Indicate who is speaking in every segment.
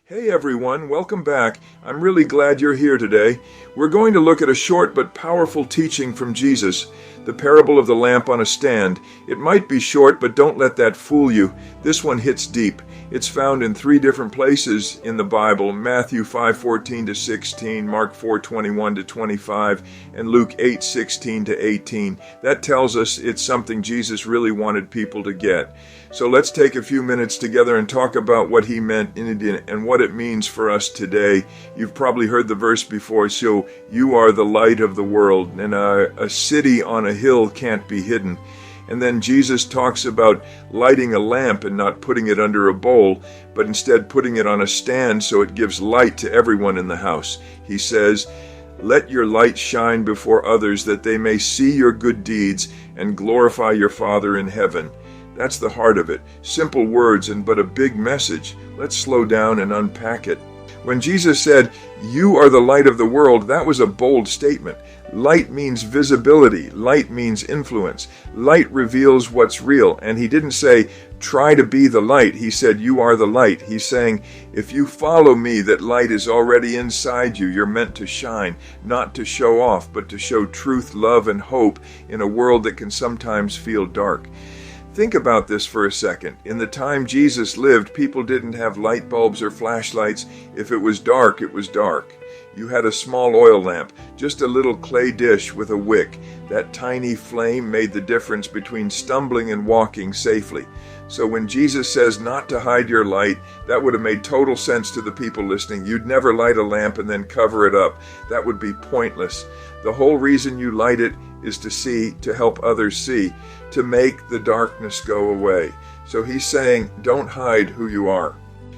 Speaker 1: Hey everyone, welcome back. I'm really glad you're here today. We're going to look at a short but powerful teaching from Jesus, the parable of the lamp on a stand. It might be short, but don't let that fool you. This one hits deep. It's found in 3 different places in the Bible: Matthew 5:14 to 16, Mark 4:21 to 25, and Luke 8:16 to 18. That tells us it's something Jesus really wanted people to get. So let's take a few minutes together and talk about what he meant in it and what it means for us today. You've probably heard the verse before. So you are the light of the world, and a city on a hill can't be hidden. And then Jesus talks about lighting a lamp and not putting it under a bowl, but instead putting it on a stand so it gives light to everyone in the house. He says, "Let your light shine before others, that they may see your good deeds and glorify your Father in heaven." That's the heart of it. Simple words but a big message. Let's slow down and unpack it. When Jesus said, "You are the light of the world," that was a bold statement. Light means visibility. Light means influence. Light reveals what's real. And he didn't say, "Try to be the light." He said, "You are the light." He's saying, if you follow me, that light is already inside you. You're meant to shine, not to show off, but to show truth, love, and hope in a world that can sometimes feel dark. Think about this for a second. In the time Jesus lived, people didn't have light bulbs or flashlights. If it was dark, it was dark. You had a small oil lamp, just a little clay dish with a wick. That tiny flame made the difference between stumbling and walking safely. So when Jesus says not to hide your light, that would have made total sense to the people listening. You'd never light a lamp and then cover it up. That would be pointless. The whole reason you light it is to see, to help others see, to make the darkness go away. So he's saying, don't hide who you are.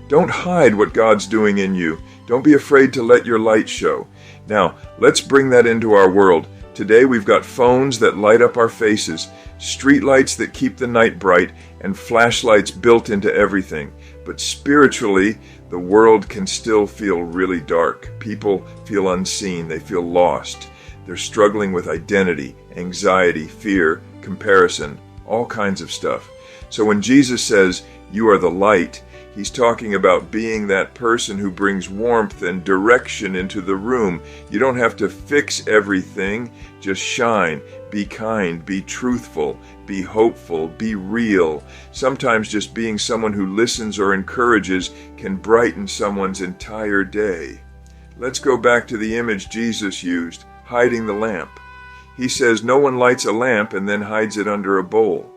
Speaker 1: Don't hide what God's doing in you. Don't be afraid to let your light show. Now, let's bring that into our world. Today we've got phones that light up our faces, street lights that keep the night bright, and flashlights built into everything. But spiritually, the world can still feel really dark. People feel unseen. They feel lost. They're struggling with identity, anxiety, fear, comparison, all kinds of stuff. So when Jesus says, "You are the light," he's talking about being that person who brings warmth and direction into the room. You don't have to fix everything. Just shine. Be kind. Be truthful. Be hopeful. Be real. Sometimes just being someone who listens or encourages can brighten someone's entire day. Let's go back to the image Jesus used, hiding the lamp. He says no one lights a lamp and then hides it under a bowl.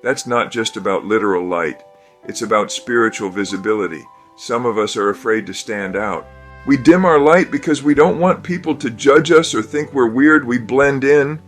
Speaker 1: That's not just about literal light. It's about spiritual visibility. Some of us are afraid to stand out. We dim our light because we don't want people to judge us or think we're weird. We blend in.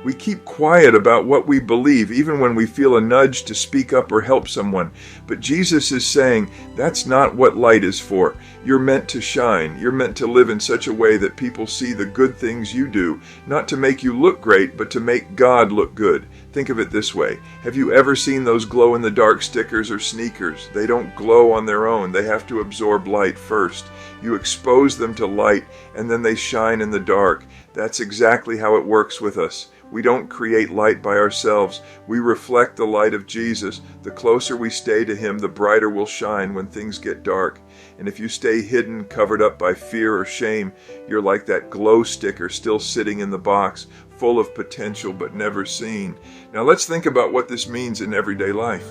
Speaker 1: We keep quiet about what we believe, even when we feel a nudge to speak up or help someone. But Jesus is saying that's not what light is for. You're meant to shine. You're meant to live in such a way that people see the good things you do, not to make you look great, but to make God look good. Think of it this way. Have you ever seen those glow-in-the-dark stickers or sneakers? They don't glow on their own. They have to absorb light first. You expose them to light, and then they shine in the dark. That's exactly how it works with us. We don't create light by ourselves. We reflect the light of Jesus. The closer we stay to him, the brighter we'll shine when things get dark. And if you stay hidden, covered up by fear or shame, you're like that glow sticker still sitting in the box, full of potential but never seen. Now let's think about what this means in everyday life.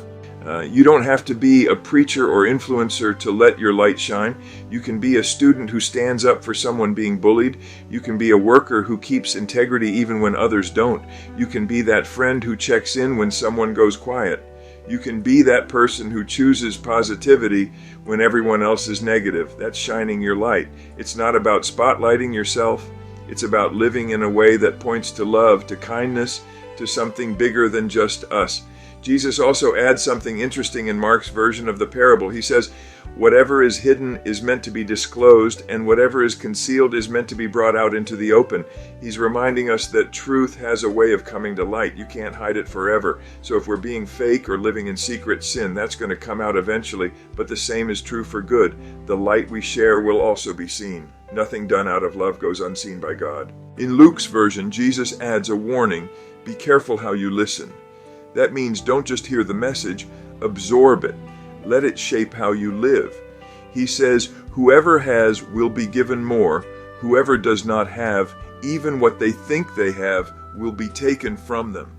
Speaker 1: You don't have to be a preacher or influencer to let your light shine. You can be a student who stands up for someone being bullied. You can be a worker who keeps integrity even when others don't. You can be that friend who checks in when someone goes quiet. You can be that person who chooses positivity when everyone else is negative. That's shining your light. It's not about spotlighting yourself. It's about living in a way that points to love, to kindness, to something bigger than just us. Jesus also adds something interesting in Mark's version of the parable. He says, whatever is hidden is meant to be disclosed, and whatever is concealed is meant to be brought out into the open. He's reminding us that truth has a way of coming to light. You can't hide it forever. So if we're being fake or living in secret sin, that's going to come out eventually, but the same is true for good. The light we share will also be seen. Nothing done out of love goes unseen by God. In Luke's version, Jesus adds a warning: be careful how you listen. That means don't just hear the message, absorb it. Let it shape how you live. He says, Whoever has will be given more. Whoever does not have, even what they think they have, will be taken from them.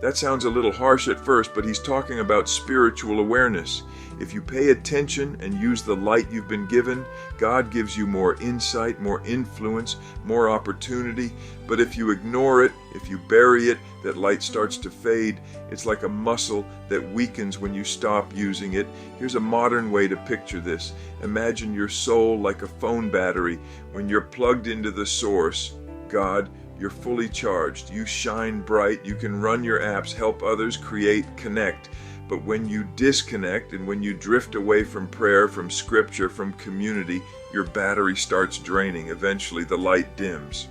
Speaker 1: That sounds a little harsh at first, but he's talking about spiritual awareness. If you pay attention and use the light you've been given, God gives you more insight, more influence, more opportunity. But if you ignore it, if you bury it, that light starts to fade. It's like a muscle that weakens when you stop using it. Here's a modern way to picture this. Imagine your soul like a phone battery. When you're plugged into the source, God, you're fully charged. You shine bright. You can run your apps, help others, create, connect. But when you disconnect and when you drift away from prayer, from scripture, from community, your battery starts draining. Eventually the light dims.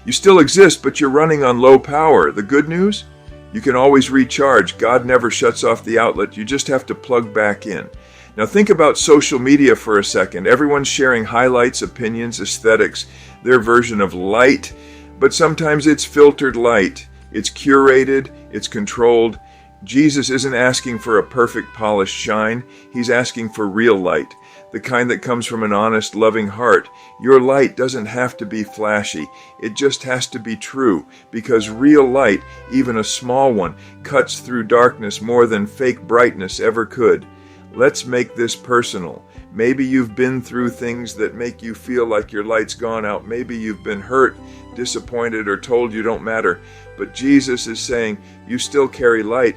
Speaker 1: You still exist, but you're running on low power. The good news? You can always recharge. God never shuts off the outlet. You just have to plug back in. Now think about social media for a second. Everyone's sharing highlights, opinions, aesthetics, their version of light. But sometimes it's filtered light. It's curated. It's controlled. Jesus isn't asking for a perfect polished shine. He's asking for real light, the kind that comes from an honest, loving heart. Your light doesn't have to be flashy. It just has to be true, because real light, even a small one, cuts through darkness more than fake brightness ever could. Let's make this personal. Maybe you've been through things that make you feel like your light's gone out. Maybe you've been hurt, disappointed, or told you don't matter. But Jesus is saying you still carry light.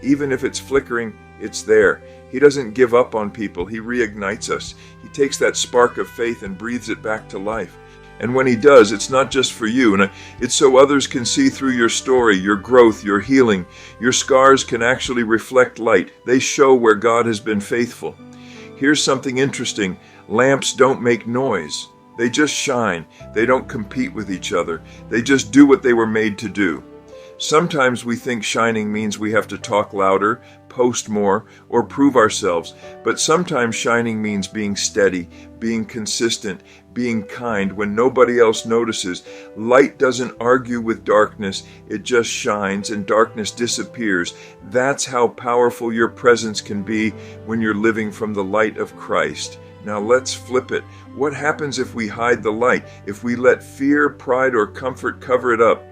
Speaker 1: Even if it's flickering, it's there. He doesn't give up on people. He reignites us. He takes that spark of faith and breathes it back to life. And when he does, it's not just for you. And it's so others can see through your story, your growth, your healing. Your scars can actually reflect light. They show where God has been faithful. Here's something interesting. Lamps don't make noise. They just shine. They don't compete with each other. They just do what they were made to do. Sometimes we think shining means we have to talk louder, post more, or prove ourselves. But sometimes shining means being steady, being consistent, being kind when nobody else notices. Light doesn't argue with darkness. It just shines and darkness disappears. That's how powerful your presence can be when you're living from the light of Christ. Now let's flip it. What happens if we hide the light? If we let fear, pride, or comfort cover it up?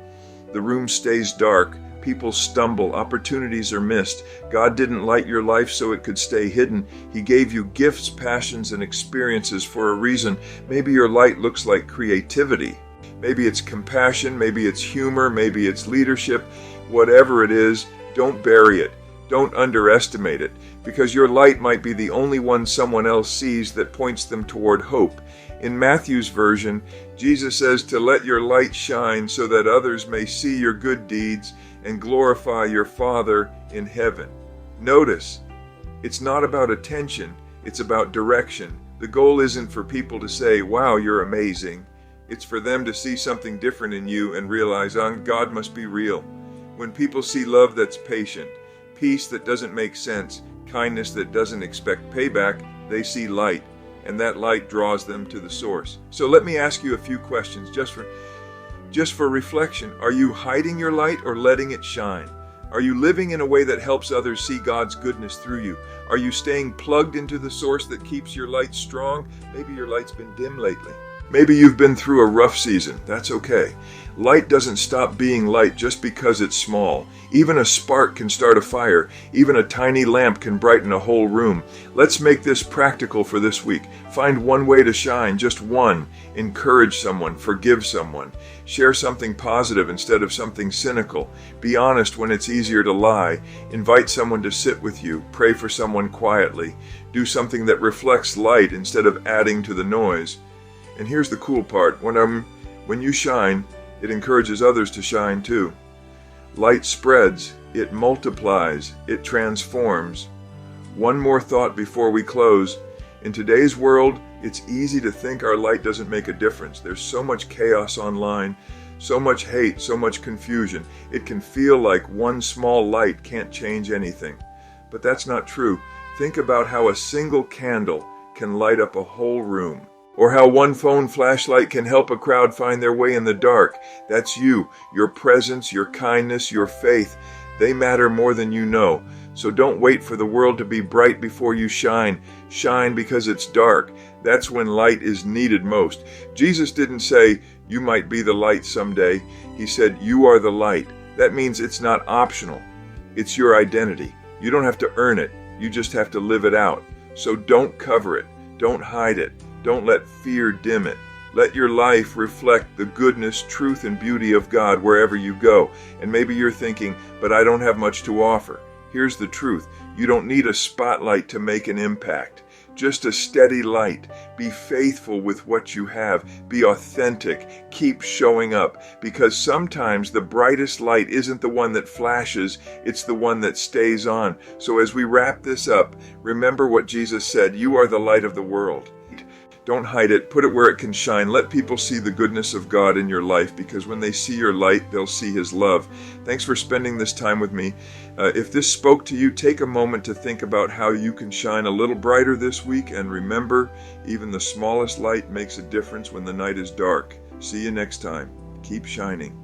Speaker 1: The room stays dark. People stumble. Opportunities are missed. God didn't light your life so it could stay hidden. He gave you gifts, passions, and experiences for a reason. Maybe your light looks like creativity. Maybe it's compassion. Maybe it's humor. Maybe it's leadership. Whatever it is, don't bury it. Don't underestimate it, because your light might be the only one someone else sees that points them toward hope. In Matthew's version, Jesus says to let your light shine so that others may see your good deeds and glorify your Father in heaven. Notice, it's not about attention, it's about direction. The goal isn't for people to say, wow, you're amazing. It's for them to see something different in you and realize, God must be real. When people see love that's patient, peace that doesn't make sense, kindness that doesn't expect payback, they see light. And that light draws them to the source. So let me ask you a few questions just for reflection. Are you hiding your light or letting it shine? Are you living in a way that helps others see God's goodness through you? Are you staying plugged into the source that keeps your light strong? Maybe your light's been dim lately. Maybe you've been through a rough season. That's okay. Light doesn't stop being light just because it's small. Even a spark can start a fire. Even a tiny lamp can brighten a whole room. Let's make this practical for this week. Find one way to shine, just one. Encourage someone, forgive someone. Share something positive instead of something cynical. Be honest when it's easier to lie. Invite someone to sit with you. Pray for someone quietly. Do something that reflects light instead of adding to the noise. And here's the cool part. When you shine, it encourages others to shine too. Light spreads, it multiplies, it transforms. One more thought before we close. In today's world, it's easy to think our light doesn't make a difference. There's so much chaos online, so much hate, so much confusion. It can feel like one small light can't change anything. But that's not true. Think about how a single candle can light up a whole room. Or how one phone flashlight can help a crowd find their way in the dark. That's you, your presence, your kindness, your faith. They matter more than you know. So don't wait for the world to be bright before you shine. Shine because it's dark. That's when light is needed most. Jesus didn't say, you might be the light someday. He said, you are the light. That means it's not optional. It's your identity. You don't have to earn it. You just have to live it out. So don't cover it. Don't hide it. Don't let fear dim it. Let your life reflect the goodness, truth, and beauty of God wherever you go. And maybe you're thinking, but I don't have much to offer. Here's the truth. You don't need a spotlight to make an impact. Just a steady light. Be faithful with what you have. Be authentic. Keep showing up. Because sometimes the brightest light isn't the one that flashes, it's the one that stays on. So as we wrap this up, remember what Jesus said, you are the light of the world. Don't hide it. Put it where it can shine. Let people see the goodness of God in your life, because when they see your light, they'll see His love. Thanks for spending this time with me. If this spoke to you, take a moment to think about how you can shine a little brighter this week. And remember, even the smallest light makes a difference when the night is dark. See you next time. Keep shining.